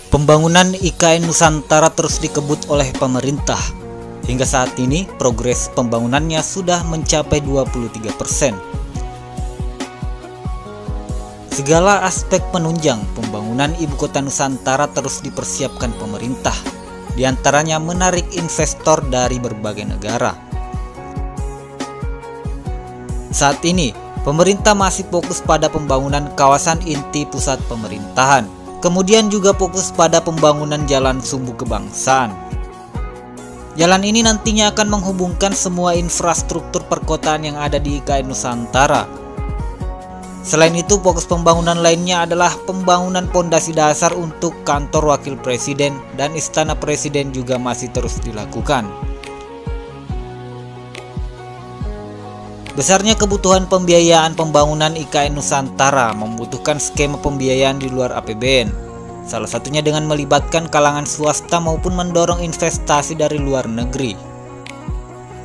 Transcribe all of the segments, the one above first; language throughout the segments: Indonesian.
Pembangunan IKN Nusantara terus dikebut oleh pemerintah. Hingga saat ini, progres pembangunannya sudah mencapai 23%. Segala aspek penunjang pembangunan Ibu Kota Nusantara terus dipersiapkan pemerintah, di antaranya menarik investor dari berbagai negara. Saat ini, pemerintah masih fokus pada pembangunan kawasan inti pusat pemerintahan, kemudian juga fokus pada pembangunan jalan sumbu kebangsaan. Jalan ini nantinya akan menghubungkan semua infrastruktur perkotaan yang ada di IKN Nusantara. Selain itu, fokus pembangunan lainnya adalah pembangunan pondasi dasar untuk kantor wakil presiden dan istana presiden juga masih terus dilakukan. Besarnya kebutuhan pembiayaan pembangunan IKN Nusantara membutuhkan skema pembiayaan di luar APBN, salah satunya dengan melibatkan kalangan swasta maupun mendorong investasi dari luar negeri.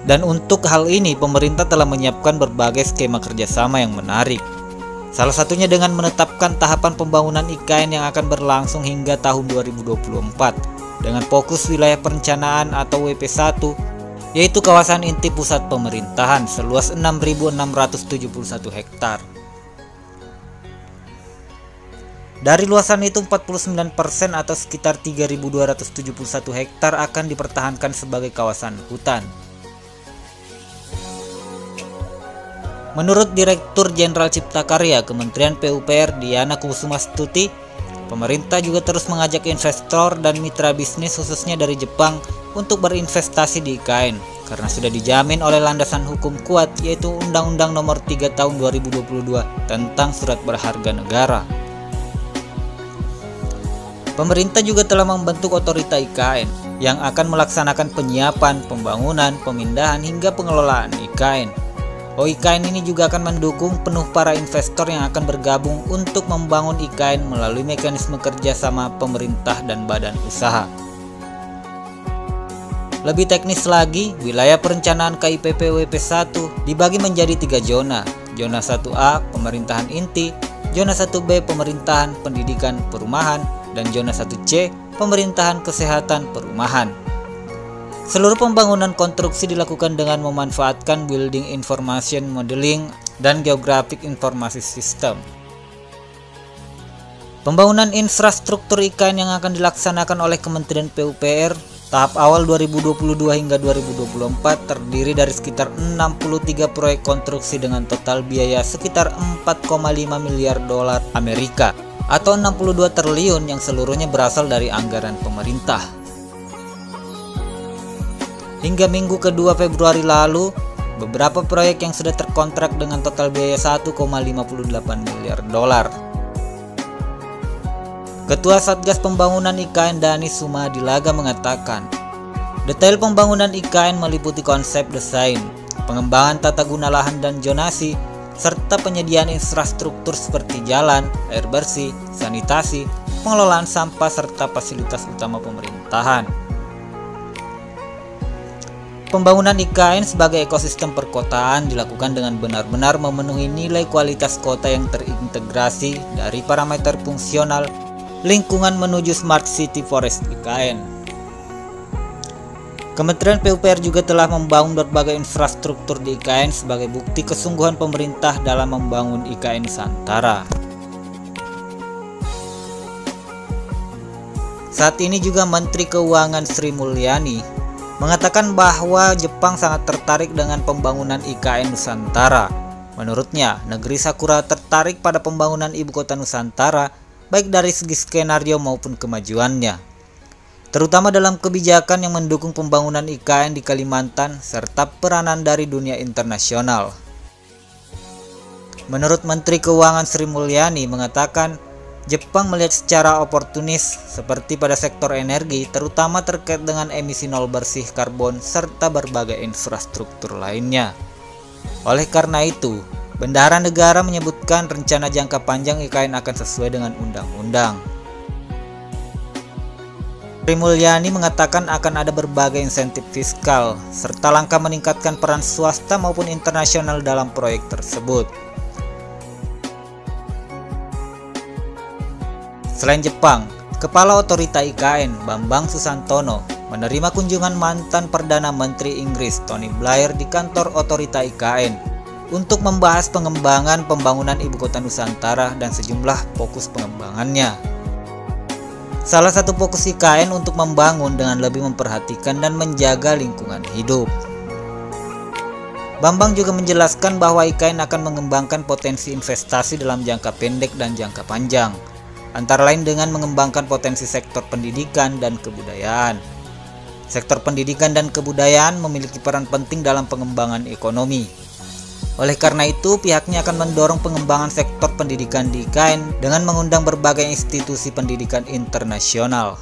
Dan untuk hal ini, pemerintah telah menyiapkan berbagai skema kerjasama yang menarik. Salah satunya dengan menetapkan tahapan pembangunan IKN yang akan berlangsung hingga tahun 2024 dengan fokus wilayah perencanaan atau WP1, yaitu kawasan inti pusat pemerintahan seluas 6.671 hektar. Dari luasan itu 49% atau sekitar 3.271 hektar akan dipertahankan sebagai kawasan hutan. Menurut Direktur Jenderal Cipta Karya Kementerian PUPR Diana Kusumastuti, pemerintah juga terus mengajak investor dan mitra bisnis khususnya dari Jepang untuk berinvestasi di IKN karena sudah dijamin oleh landasan hukum kuat, yaitu Undang-Undang Nomor 3 Tahun 2022 tentang Surat Berharga Negara. Pemerintah juga telah membentuk otorita IKN yang akan melaksanakan penyiapan, pembangunan, pemindahan hingga pengelolaan IKN. OIKN ini juga akan mendukung penuh para investor yang akan bergabung untuk membangun IKN melalui mekanisme kerjasama pemerintah dan badan usaha. Lebih teknis lagi, wilayah perencanaan KIPP WP1 dibagi menjadi 3 zona. Zona 1A pemerintahan inti, zona 1B pemerintahan pendidikan perumahan, dan zona 1C pemerintahan kesehatan perumahan. Seluruh pembangunan konstruksi dilakukan dengan memanfaatkan Building Information Modeling dan Geographic Information System. Pembangunan infrastruktur IKN yang akan dilaksanakan oleh Kementerian PUPR tahap awal 2022 hingga 2024 terdiri dari sekitar 63 proyek konstruksi dengan total biaya sekitar 4,5 miliar dolar Amerika atau 62 triliun yang seluruhnya berasal dari anggaran pemerintah. Hingga minggu kedua Februari lalu, beberapa proyek yang sudah terkontrak dengan total biaya 1,58 miliar dolar. Ketua Satgas Pembangunan IKN Dani Sumadilaga mengatakan, detail pembangunan IKN meliputi konsep desain, pengembangan tata guna lahan dan zonasi, serta penyediaan infrastruktur seperti jalan, air bersih, sanitasi, pengelolaan sampah, serta fasilitas utama pemerintahan. Pembangunan IKN sebagai ekosistem perkotaan dilakukan dengan benar-benar memenuhi nilai kualitas kota yang terintegrasi dari parameter fungsional, lingkungan menuju Smart City Forest IKN. Kementerian PUPR juga telah membangun berbagai infrastruktur di IKN sebagai bukti kesungguhan pemerintah dalam membangun IKN Nusantara. Saat ini juga Menteri Keuangan Sri Mulyani mengatakan bahwa Jepang sangat tertarik dengan pembangunan IKN Nusantara. Menurutnya, negeri Sakura tertarik pada pembangunan Ibu Kota Nusantara baik dari segi skenario maupun kemajuannya, terutama dalam kebijakan yang mendukung pembangunan IKN di Kalimantan serta peranan dari dunia internasional. Menurut Menteri Keuangan Sri Mulyani mengatakan, Jepang melihat secara oportunis seperti pada sektor energi, terutama terkait dengan emisi nol bersih karbon serta berbagai infrastruktur lainnya. Oleh karena itu, Bendahara Negara menyebutkan rencana jangka panjang IKN akan sesuai dengan undang-undang. Sri Mulyani mengatakan akan ada berbagai insentif fiskal serta langkah meningkatkan peran swasta maupun internasional dalam proyek tersebut. Selain Jepang, Kepala Otorita IKN, Bambang Susantono, menerima kunjungan mantan Perdana Menteri Inggris Tony Blair di kantor Otorita IKN untuk membahas pengembangan pembangunan Ibu Kota Nusantara dan sejumlah fokus pengembangannya. Salah satu fokus IKN untuk membangun dengan lebih memperhatikan dan menjaga lingkungan hidup. Bambang juga menjelaskan bahwa IKN akan mengembangkan potensi investasi dalam jangka pendek dan jangka panjang, antara lain dengan mengembangkan potensi sektor pendidikan dan kebudayaan. Sektor pendidikan dan kebudayaan memiliki peran penting dalam pengembangan ekonomi. Oleh karena itu, pihaknya akan mendorong pengembangan sektor pendidikan di IKN dengan mengundang berbagai institusi pendidikan internasional.